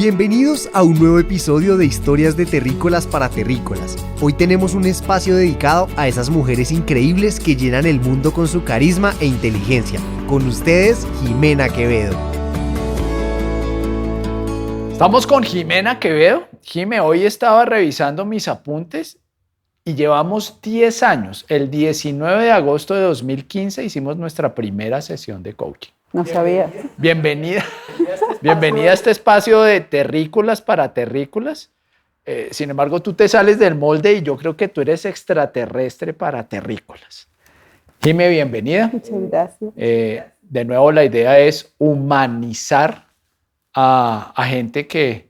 Bienvenidos a un nuevo episodio de Historias de Terrícolas para Terrícolas. Hoy tenemos un espacio dedicado a esas mujeres increíbles que llenan el mundo con su carisma e inteligencia. Con ustedes, Jimena Quevedo. Estamos con Jimena Quevedo. Jime, hoy estaba revisando mis apuntes y llevamos 10 años. El 19 de agosto de 2015 hicimos nuestra primera sesión de coaching. No sabía. Bienvenida a este espacio de terrícolas para terrícolas. Sin embargo, tú te sales del molde y yo creo que tú eres extraterrestre para terrícolas. Jime, bienvenida. Muchas gracias. De nuevo, la idea es humanizar a gente que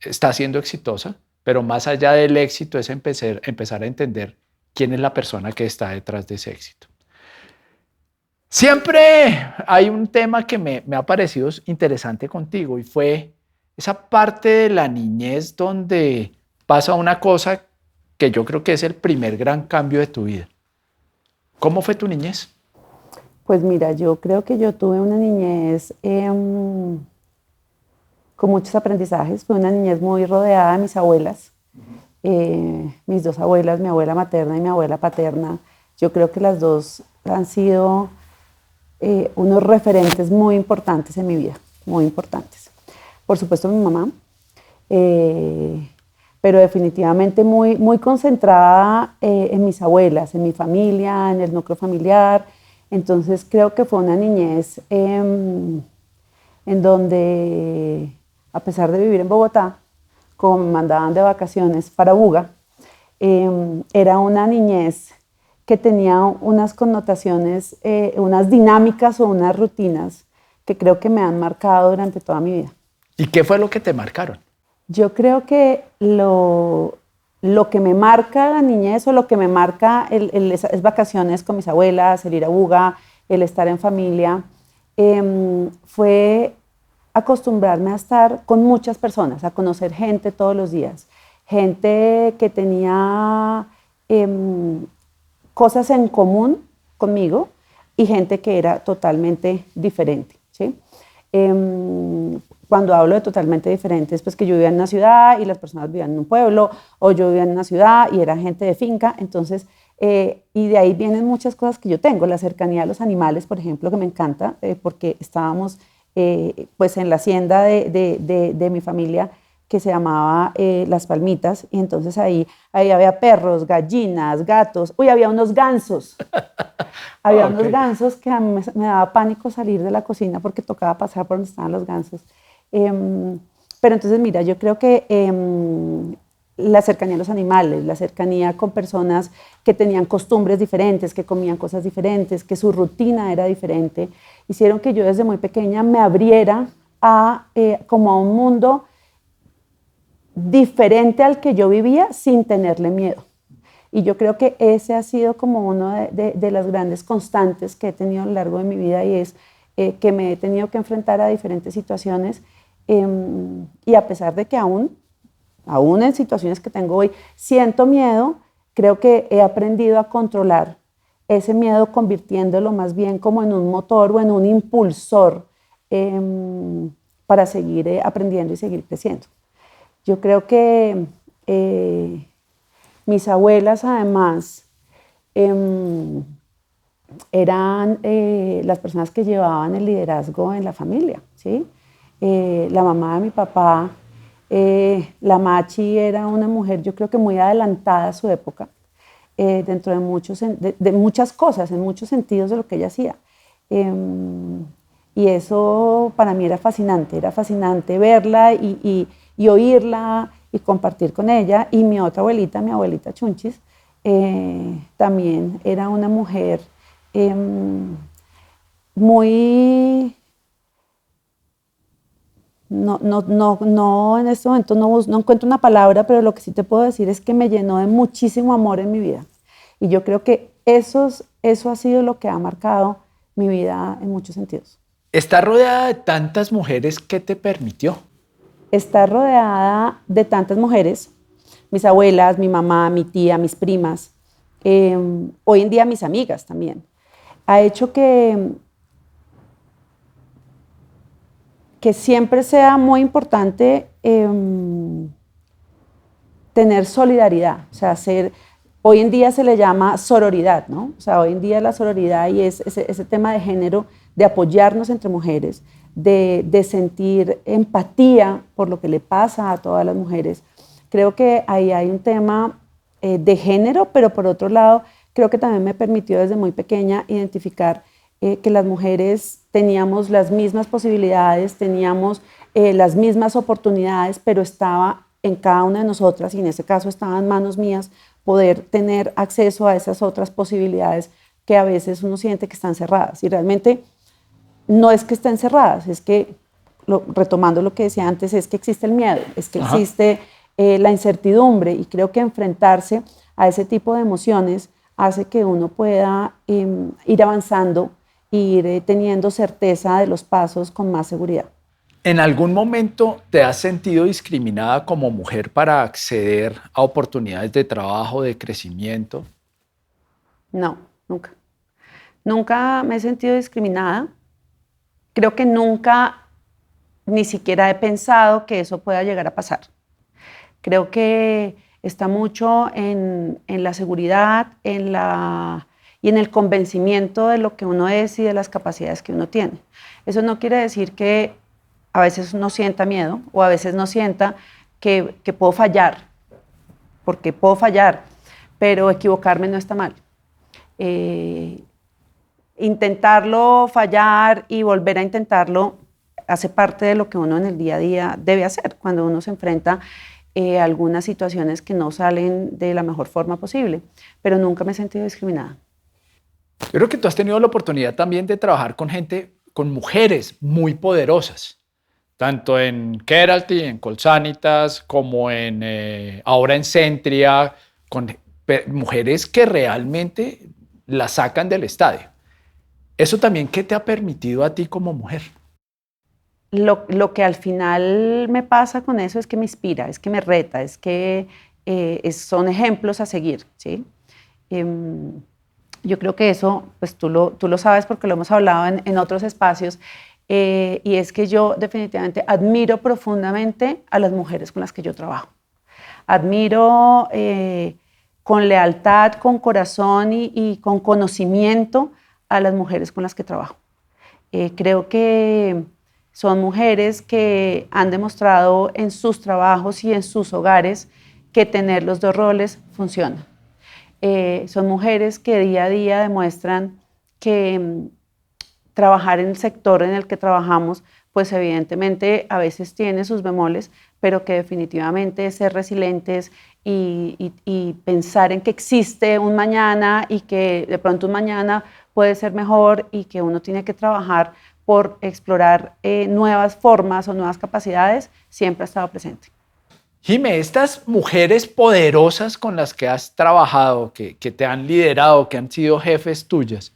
está siendo exitosa, pero más allá del éxito es empezar a entender quién es la persona que está detrás de ese éxito. Siempre hay un tema que me ha parecido interesante contigo y fue esa parte de la niñez donde pasa una cosa que yo creo que es el primer gran cambio de tu vida. ¿Cómo fue tu niñez? Pues mira, yo creo que yo tuve una niñez con muchos aprendizajes. Fue una niñez muy rodeada de mis abuelas. Mis dos abuelas, mi abuela materna y mi abuela paterna, yo creo que las dos han sido unos referentes muy importantes en mi vida, muy importantes. Por supuesto mi mamá, pero definitivamente muy concentrada en mis abuelas, en mi familia, en el núcleo familiar. Entonces creo que fue una niñez en donde, a pesar de vivir en Bogotá, como me mandaban de vacaciones para Buga, era una niñez que tenía unas connotaciones, unas dinámicas o unas rutinas que creo que me han marcado durante toda mi vida. ¿Y qué fue lo que te marcaron? Yo creo que lo que me marca la niñez o lo que me marca es vacaciones con mis abuelas, el ir a Buga, el estar en familia, fue acostumbrarme a estar con muchas personas, a conocer gente todos los días, gente que tenía cosas en común conmigo y gente que era totalmente diferente, ¿sí? Cuando hablo de totalmente diferentes, pues que yo vivía en una ciudad y las personas vivían en un pueblo, o yo vivía en una ciudad y era gente de finca. Entonces, y de ahí vienen muchas cosas que yo tengo, la cercanía a los animales, por ejemplo, que me encanta, porque estábamos pues en la hacienda de mi familia, que se llamaba Las Palmitas, y entonces ahí había perros, gallinas, gatos, había unos gansos. Había unos gansos que a mí me daba pánico salir de la cocina porque tocaba pasar por donde estaban los gansos. Pero entonces, mira, yo creo que la cercanía a los animales, la cercanía con personas que tenían costumbres diferentes, que comían cosas diferentes, que su rutina era diferente, hicieron que yo desde muy pequeña me abriera como a un mundo diferente al que yo vivía sin tenerle miedo. Y yo creo que ese ha sido como uno de las grandes constantes que he tenido a lo largo de mi vida, y es que me he tenido que enfrentar a diferentes situaciones, y a pesar de que aún en situaciones que tengo hoy siento miedo, creo que he aprendido a controlar ese miedo, convirtiéndolo más bien como en un motor o en un impulsor para seguir aprendiendo y seguir creciendo. Yo creo que mis abuelas, además, eran las personas que llevaban el liderazgo en la familia, ¿sí? La mamá de mi papá, la Machi, era una mujer, yo creo que muy adelantada a su época, dentro de muchas cosas, en muchos sentidos de lo que ella hacía. Y eso para mí era fascinante verla y oírla y compartir con ella. Y mi otra abuelita, mi abuelita Chunchis, también era una mujer muy... No, en este momento no encuentro una palabra, pero lo que sí te puedo decir es que me llenó de muchísimo amor en mi vida. Y yo creo que eso ha sido lo que ha marcado mi vida en muchos sentidos. Estar rodeada de tantas mujeres, ¿qué te permitió? Estar rodeada de tantas mujeres, mis abuelas, mi mamá, mi tía, mis primas, hoy en día mis amigas también, ha hecho que que siempre sea muy importante tener solidaridad, o sea, hoy en día se le llama sororidad, ¿no? O sea, hoy en día la sororidad y ese tema de género, de apoyarnos entre mujeres, de sentir empatía por lo que le pasa a todas las mujeres. Creo que ahí hay un tema de género, pero por otro lado, creo que también me permitió desde muy pequeña identificar que las mujeres teníamos las mismas posibilidades, teníamos las mismas oportunidades, pero estaba en cada una de nosotras, y en ese caso estaba en manos mías, poder tener acceso a esas otras posibilidades que a veces uno siente que están cerradas. Y realmente no es que estén cerradas, es que, retomando lo que decía antes, es que existe el miedo, es que existe la incertidumbre, y creo que enfrentarse a ese tipo de emociones hace que uno pueda ir avanzando, ir teniendo certeza de los pasos con más seguridad. ¿En algún momento te has sentido discriminada como mujer para acceder a oportunidades de trabajo, de crecimiento? No, nunca. Nunca me he sentido discriminada. Creo que nunca ni siquiera he pensado que eso pueda llegar a pasar. Creo que está mucho en la seguridad, y en el convencimiento de lo que uno es y de las capacidades que uno tiene. Eso no quiere decir que a veces no sienta miedo o a veces no sienta que puedo fallar, porque puedo fallar, pero equivocarme no está mal. Intentarlo, fallar y volver a intentarlo hace parte de lo que uno en el día a día debe hacer cuando uno se enfrenta a algunas situaciones que no salen de la mejor forma posible, pero nunca me he sentido discriminada. Yo creo que tú has tenido la oportunidad también de trabajar con gente, con mujeres muy poderosas, tanto en Keralty, en Colsanitas, como ahora en Centria, con mujeres que realmente la sacan del estadio. ¿Eso también qué te ha permitido a ti como mujer? Lo que al final me pasa con eso es que me inspira, es que me reta, es que son ejemplos a seguir, ¿sí? Yo creo que eso, pues tú lo sabes porque lo hemos hablado en otros espacios, y es que yo definitivamente admiro profundamente a las mujeres con las que yo trabajo. Admiro con lealtad, con corazón y con conocimiento a las mujeres con las que trabajo. Creo que son mujeres que han demostrado en sus trabajos y en sus hogares que tener los dos roles funciona. Son mujeres que día a día demuestran que trabajar en el sector en el que trabajamos, pues evidentemente a veces tiene sus bemoles, pero que definitivamente ser resilientes y pensar en que existe un mañana y que de pronto un mañana puede ser mejor y que uno tiene que trabajar por explorar nuevas formas o nuevas capacidades, siempre ha estado presente. Jime, estas mujeres poderosas con las que has trabajado, que te han liderado, que han sido jefes tuyas,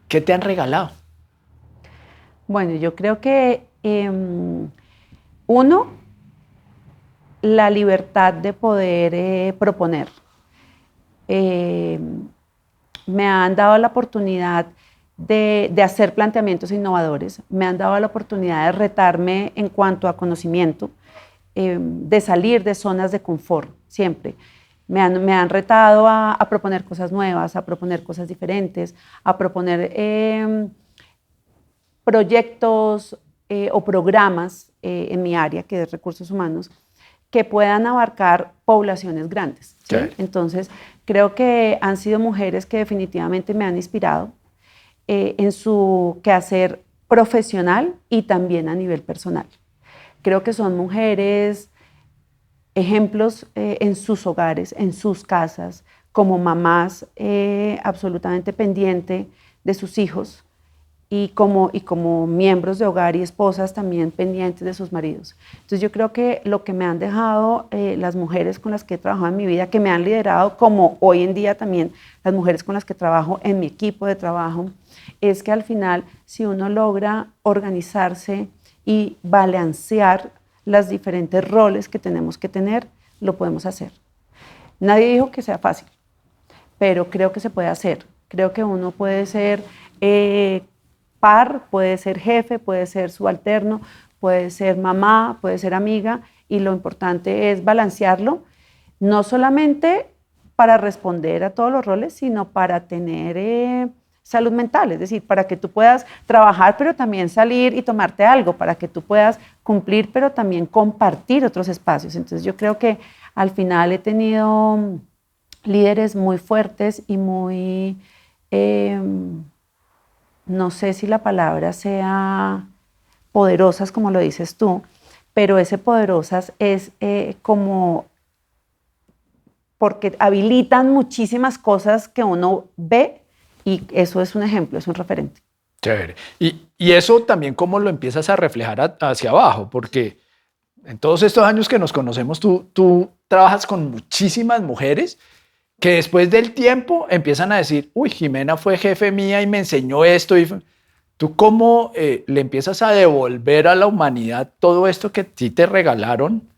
¿qué te han regalado? Bueno, yo creo que uno, la libertad de poder proponer. Me han dado la oportunidad de hacer planteamientos innovadores, me han dado la oportunidad de retarme en cuanto a conocimiento, de salir de zonas de confort, siempre. Me han retado a proponer cosas nuevas, a proponer cosas diferentes, a proponer proyectos o programas en mi área, que es recursos humanos, que puedan abarcar poblaciones grandes, ¿sí? Okay. Entonces, creo que han sido mujeres que definitivamente me han inspirado en su quehacer profesional y también a nivel personal. Creo que son mujeres, ejemplos en sus hogares, en sus casas, como mamás absolutamente pendientes de sus hijos y como miembros de hogar y esposas también pendientes de sus maridos. Entonces yo creo que lo que me han dejado las mujeres con las que he trabajado en mi vida, que me han liderado, como hoy en día también las mujeres con las que trabajo en mi equipo de trabajo, es que al final, si uno logra organizarse y balancear los diferentes roles que tenemos que tener, lo podemos hacer. Nadie dijo que sea fácil, pero creo que se puede hacer. Creo que uno puede ser par, puede ser jefe, puede ser subalterno, puede ser mamá, puede ser amiga, y lo importante es balancearlo, no solamente para responder a todos los roles, sino para tener salud mental, es decir, para que tú puedas trabajar, pero también salir y tomarte algo, para que tú puedas cumplir, pero también compartir otros espacios. Entonces yo creo que al final he tenido líderes muy fuertes y muy, no sé si la palabra sea poderosas, como lo dices tú, pero ese poderosas es como porque habilitan muchísimas cosas que uno ve y eso es un ejemplo, es un referente. Chévere. Y eso también cómo lo empiezas a reflejar hacia abajo, porque en todos estos años que nos conocemos, tú trabajas con muchísimas mujeres que después del tiempo empiezan a decir, uy, Jimena fue jefe mía y me enseñó esto. ¿Tú cómo le empiezas a devolver a la humanidad todo esto que sí te regalaron,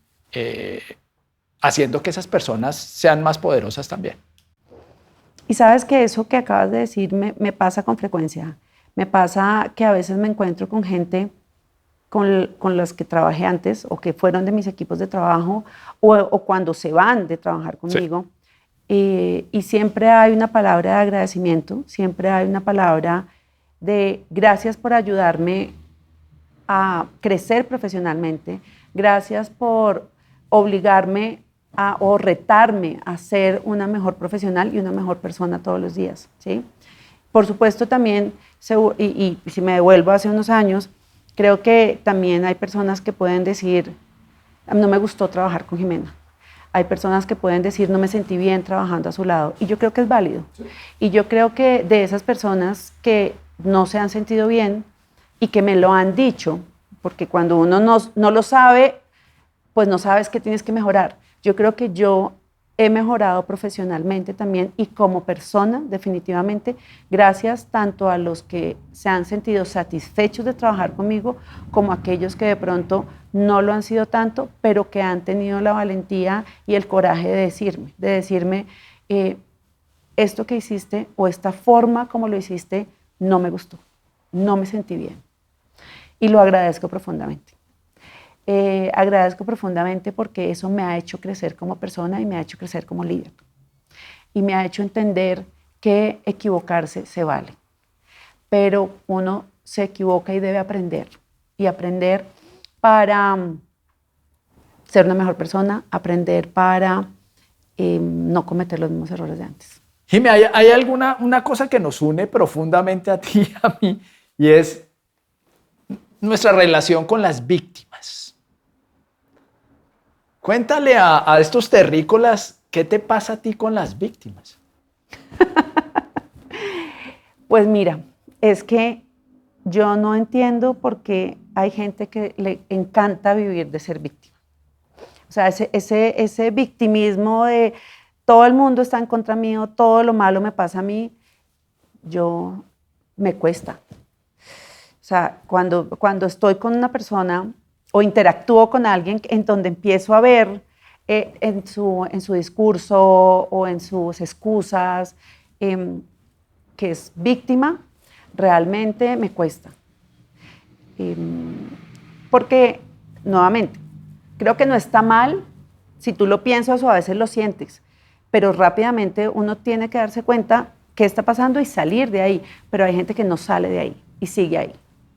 haciendo que esas personas sean más poderosas también? Y sabes que eso que acabas de decir me pasa con frecuencia. Me pasa que a veces me encuentro con gente con las que trabajé antes o que fueron de mis equipos de trabajo o cuando se van de trabajar conmigo. Sí. Y siempre hay una palabra de agradecimiento, siempre hay una palabra de gracias por ayudarme a crecer profesionalmente, gracias por obligarme o retarme a ser una mejor profesional y una mejor persona todos los días, ¿sí? Por supuesto también, y si me devuelvo hace unos años, creo que también hay personas que pueden decir, no me gustó trabajar con Jimena. Hay personas que pueden decir, no me sentí bien trabajando a su lado. Y yo creo que es válido. Sí. Y yo creo que de esas personas que no se han sentido bien y que me lo han dicho, porque cuando uno no lo sabe, pues no sabes qué tienes que mejorar. Yo creo que yo he mejorado profesionalmente también y como persona, definitivamente, gracias tanto a los que se han sentido satisfechos de trabajar conmigo, como a aquellos que de pronto no lo han sido tanto, pero que han tenido la valentía y el coraje de decirme esto que hiciste o esta forma como lo hiciste no me gustó, no me sentí bien. Y lo agradezco profundamente. Agradezco profundamente porque eso me ha hecho crecer como persona y me ha hecho crecer como líder. Y me ha hecho entender que equivocarse se vale. Pero uno se equivoca y debe aprender. Y aprender para ser una mejor persona, aprender para no cometer los mismos errores de antes. Jimé, ¿hay una cosa que nos une profundamente a ti y a mí? Y es nuestra relación con las víctimas. Cuéntale a estos terrícolas, ¿qué te pasa a ti con las víctimas? Pues mira, es que yo no entiendo por qué hay gente que le encanta vivir de ser víctima. O sea, ese victimismo de todo el mundo está en contra mío, todo lo malo me pasa a mí, me cuesta. O sea, cuando estoy con una persona o interactúo con alguien en donde empiezo a ver en su discurso o en sus excusas que es víctima, realmente me cuesta. Porque, nuevamente, creo que no está mal si tú lo piensas o a veces lo sientes, pero rápidamente uno tiene que darse cuenta qué está pasando y salir de ahí. Pero hay gente que no sale de ahí y sigue ahí,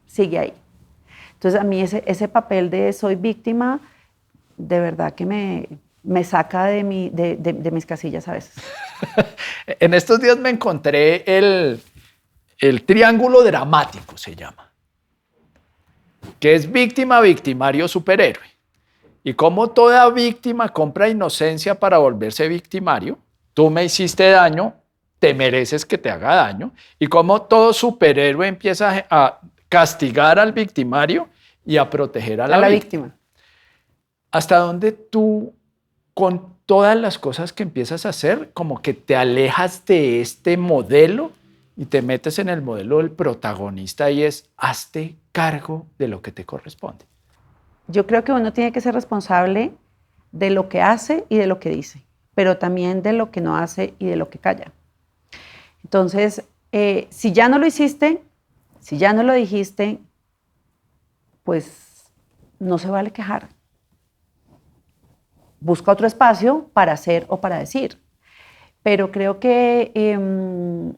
sigue ahí. Entonces, a mí ese papel de soy víctima, de verdad que me saca de mis casillas a veces. En estos días me encontré el triángulo dramático, se llama, que es víctima, victimario, superhéroe. Y como toda víctima compra inocencia para volverse victimario, tú me hiciste daño, te mereces que te haga daño. Y como todo superhéroe empieza a castigar al victimario y a proteger a la víctima. ¿Hasta dónde tú, con todas las cosas que empiezas a hacer, como que te alejas de este modelo y te metes en el modelo del protagonista y es hazte cargo de lo que te corresponde? Yo creo que uno tiene que ser responsable de lo que hace y de lo que dice, pero también de lo que no hace y de lo que calla. Entonces, si ya no lo hiciste, si ya no lo dijiste, pues no se vale quejar. Busca otro espacio para hacer o para decir. Pero creo que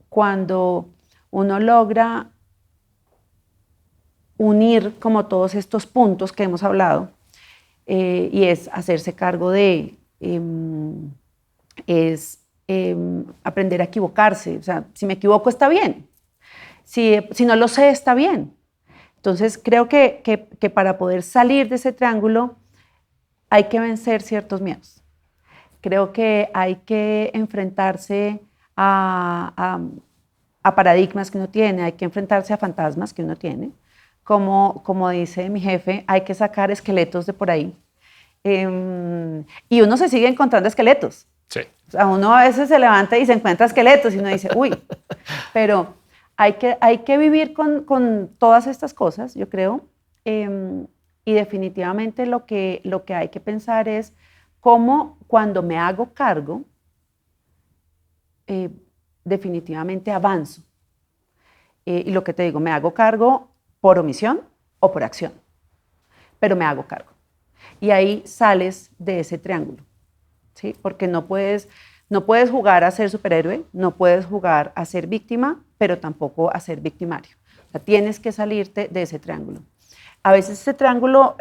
cuando uno logra unir como todos estos puntos que hemos hablado, y es hacerse cargo de, aprender a equivocarse. O sea, si me equivoco está bien, si no lo sé está bien. Entonces creo que para poder salir de ese triángulo hay que vencer ciertos miedos. Creo que hay que enfrentarse a paradigmas que uno tiene, hay que enfrentarse a fantasmas que uno tiene. Como dice mi jefe, hay que sacar esqueletos de por ahí. Y uno se sigue encontrando esqueletos. Sí. O sea, uno a veces se levanta y se encuentra esqueletos y uno dice, uy, pero hay que vivir con todas estas cosas, yo creo. Y definitivamente lo que hay que pensar es cómo cuando me hago cargo, definitivamente avanzo. Y lo que te digo, me hago cargo por omisión o por acción, pero me hago cargo. Y ahí sales de ese triángulo, ¿sí? Porque no puedes jugar a ser superhéroe, no puedes jugar a ser víctima, pero tampoco a ser victimario. O sea, tienes que salirte de ese triángulo. A veces ese triángulo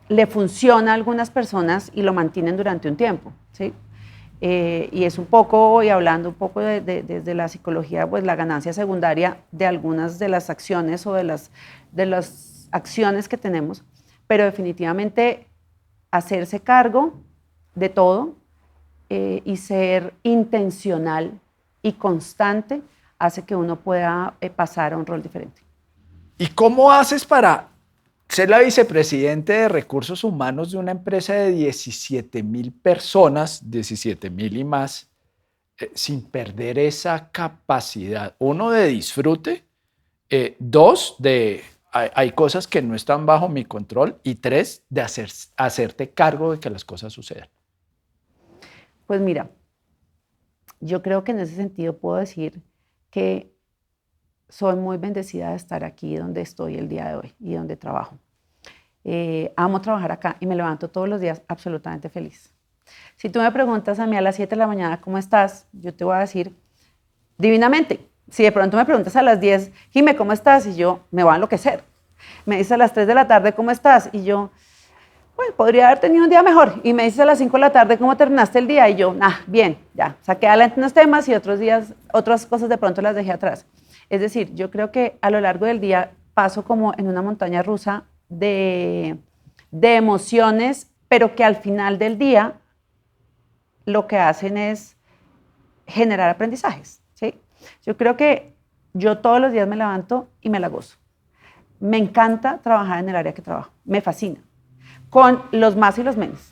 le funciona a algunas personas y lo mantienen durante un tiempo, ¿sí? Y es un poco, y hablando un poco desde la psicología, pues la ganancia secundaria de algunas de las acciones o de las acciones que tenemos, pero definitivamente hacerse cargo de todo y ser intencional y constante hace que uno pueda pasar a un rol diferente. ¿Y cómo haces para ser la vicepresidente de recursos humanos de una empresa de 17,000 personas, 17,000 y más, sin perder esa capacidad, uno, de disfrute, dos, hay cosas que no están bajo mi control, y tres, de hacerte cargo de que las cosas sucedan? Pues mira, yo creo que en ese sentido puedo decir que soy muy bendecida de estar aquí donde estoy el día de hoy y donde trabajo. Amo trabajar acá y me levanto todos los días absolutamente feliz. Si tú me preguntas a mí a las 7 de la mañana, ¿cómo estás? Yo te voy a decir, divinamente. Si de pronto me preguntas a las 10, Jime, ¿cómo estás? Y yo, me voy a enloquecer. Me dices a las 3 de la tarde, ¿cómo estás? Y yo, bueno, podría haber tenido un día mejor. Y me dices a las 5 de la tarde, ¿cómo terminaste el día? Y yo, bien, ya, saqué adelante unos temas y otros días, otras cosas de pronto las dejé atrás. Es decir, yo creo que a lo largo del día paso como en una montaña rusa de emociones, pero que al final del día lo que hacen es generar aprendizajes, ¿sí? Yo creo que yo todos los días me levanto y me la gozo. Me encanta trabajar en el área que trabajo, me fascina, con los más y los menos.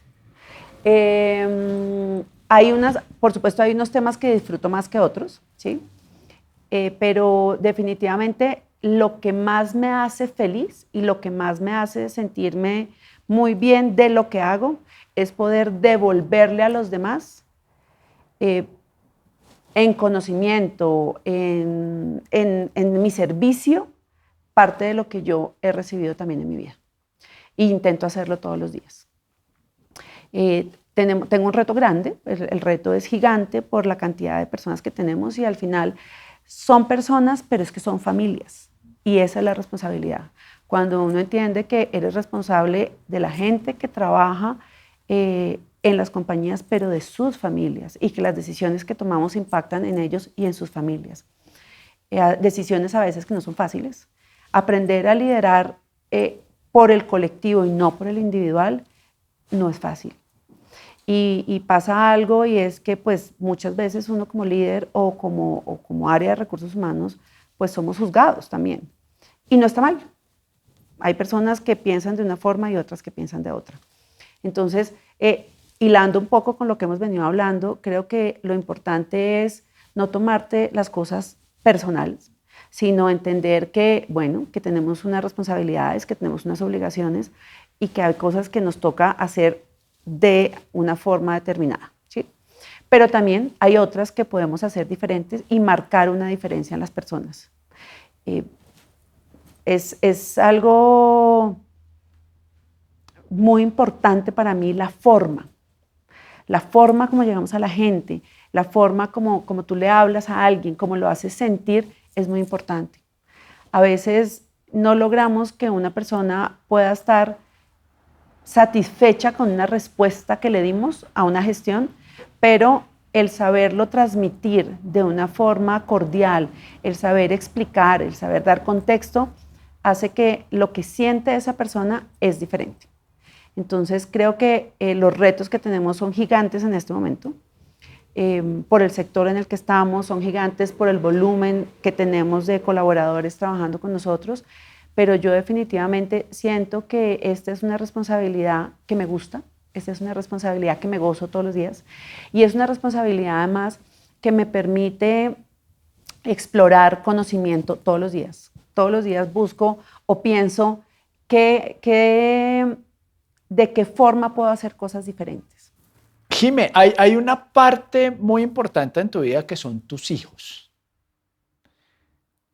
Por supuesto, hay unos temas que disfruto más que otros, ¿sí? Pero definitivamente lo que más me hace feliz y lo que más me hace sentirme muy bien de lo que hago es poder devolverle a los demás en conocimiento, en mi servicio, parte de lo que yo he recibido también en mi vida. E intento hacerlo todos los días. Tengo un reto grande, el reto es gigante por la cantidad de personas que tenemos y al final son personas, pero es que son familias y esa es la responsabilidad. Cuando uno entiende que eres responsable de la gente que trabaja en las compañías, pero de sus familias y que las decisiones que tomamos impactan en ellos y en sus familias. Decisiones a veces que no son fáciles. Aprender a liderar por el colectivo y no por el individual no es fácil. Y pasa algo y es que pues muchas veces uno como líder o como área de recursos humanos pues somos juzgados también. Y no está mal. Hay personas que piensan de una forma y otras que piensan de otra. Entonces, hilando un poco con lo que hemos venido hablando, creo que lo importante es no tomarte las cosas personales, sino entender que, bueno, que tenemos unas responsabilidades, que tenemos unas obligaciones y que hay cosas que nos toca hacer de una forma determinada, ¿sí? Pero también hay otras que podemos hacer diferentes y marcar una diferencia en las personas. Es algo muy importante para mí la forma como llegamos a la gente, la forma como tú le hablas a alguien, como lo haces sentir, es muy importante. A veces no logramos que una persona pueda estar satisfecha con una respuesta que le dimos a una gestión, pero el saberlo transmitir de una forma cordial, el saber explicar, el saber dar contexto, hace que lo que siente esa persona es diferente. Entonces creo que los retos que tenemos son gigantes en este momento, por el sector en el que estamos, son gigantes por el volumen que tenemos de colaboradores trabajando con nosotros, pero yo definitivamente siento que esta es una responsabilidad que me gusta, esta es una responsabilidad que me gozo todos los días y es una responsabilidad además que me permite explorar conocimiento todos los días. Todos los días busco o pienso de qué forma puedo hacer cosas diferentes. Jime, hay una parte muy importante en tu vida que son tus hijos.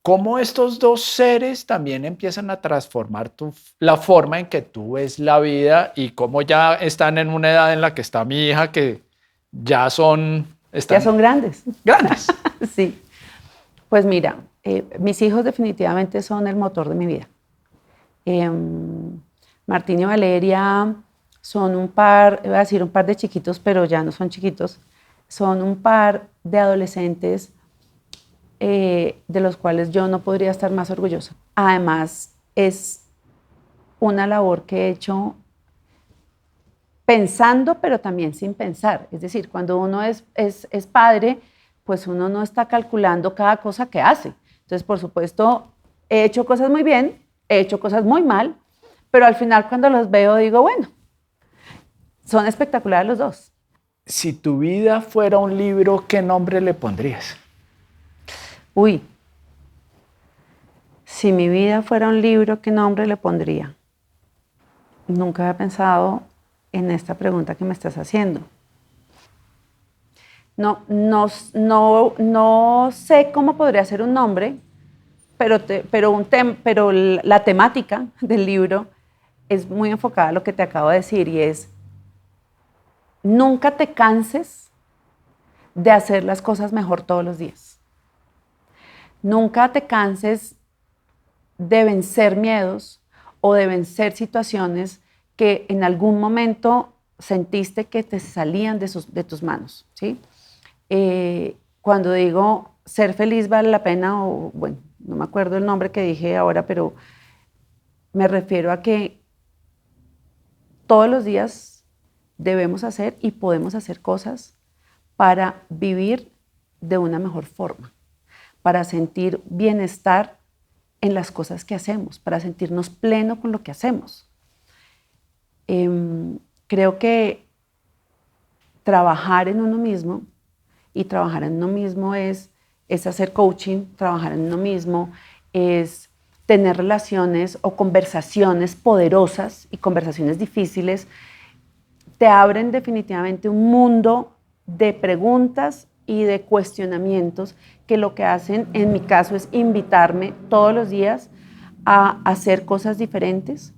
¿Cómo estos dos seres también empiezan a transformar la forma en que tú ves la vida y cómo ya están en una edad en la que está mi hija que ya son grandes? Grandes. Sí. Pues mira, mis hijos definitivamente son el motor de mi vida. Martín y Valeria son un par, iba a decir un par de chiquitos, pero ya no son chiquitos, son un par de adolescentes de los cuales yo no podría estar más orgullosa. Además, es una labor que he hecho pensando, pero también sin pensar. Es decir, cuando uno es padre, pues uno no está calculando cada cosa que hace. Entonces, por supuesto, he hecho cosas muy bien, he hecho cosas muy mal, pero al final cuando los veo digo, bueno, son espectaculares los dos. Si tu vida fuera un libro, ¿qué nombre le pondrías? Uy, si mi vida fuera un libro, ¿qué nombre le pondría? Nunca había pensado en esta pregunta que me estás haciendo. No sé cómo podría ser un nombre, pero la temática del libro es muy enfocada a lo que te acabo de decir y es nunca te canses de hacer las cosas mejor todos los días. Nunca te canses de vencer miedos o de vencer situaciones que en algún momento sentiste que te salían de tus manos, ¿sí? Cuando digo ser feliz vale la pena, o bueno, no me acuerdo el nombre que dije ahora, pero me refiero a que todos los días debemos hacer y podemos hacer cosas para vivir de una mejor forma, para sentir bienestar en las cosas que hacemos, para sentirnos pleno con lo que hacemos. Creo que trabajar en uno mismo, y trabajar en uno mismo es hacer coaching, trabajar en uno mismo es tener relaciones o conversaciones poderosas y conversaciones difíciles, te abren definitivamente un mundo de preguntas y de cuestionamientos que lo que hacen, en mi caso, es invitarme todos los días a hacer cosas diferentes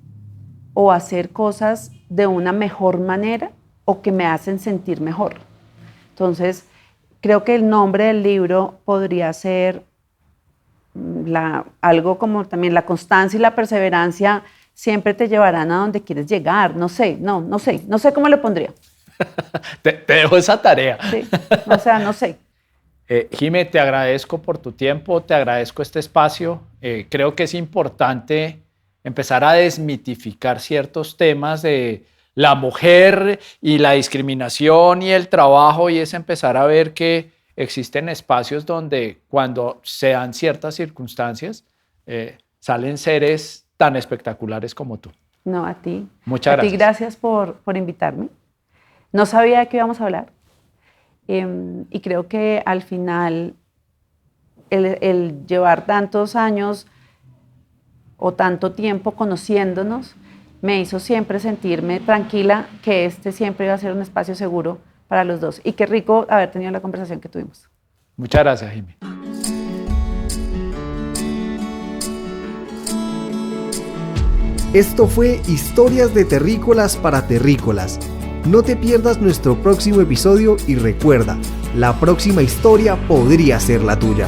o hacer cosas de una mejor manera o que me hacen sentir mejor. Entonces, creo que el nombre del libro podría ser algo como también la constancia y la perseverancia siempre te llevarán a donde quieres llegar. No sé cómo le pondría. Te dejo esa tarea. Sí, o sea, no sé. Jime, te agradezco por tu tiempo, te agradezco este espacio. Creo que es importante empezar a desmitificar ciertos temas de la mujer y la discriminación y el trabajo, y es empezar a ver que existen espacios donde cuando se dan ciertas circunstancias salen seres tan espectaculares como tú. No, a ti. Muchas gracias. A ti gracias por invitarme. No sabía de qué íbamos a hablar. Y creo que al final el llevar tantos años o tanto tiempo conociéndonos me hizo siempre sentirme tranquila que este siempre iba a ser un espacio seguro para los dos. Y qué rico haber tenido la conversación que tuvimos. Muchas gracias, Jime. Esto fue Historias de Terrícolas para Terrícolas. No te pierdas nuestro próximo episodio y recuerda, la próxima historia podría ser la tuya.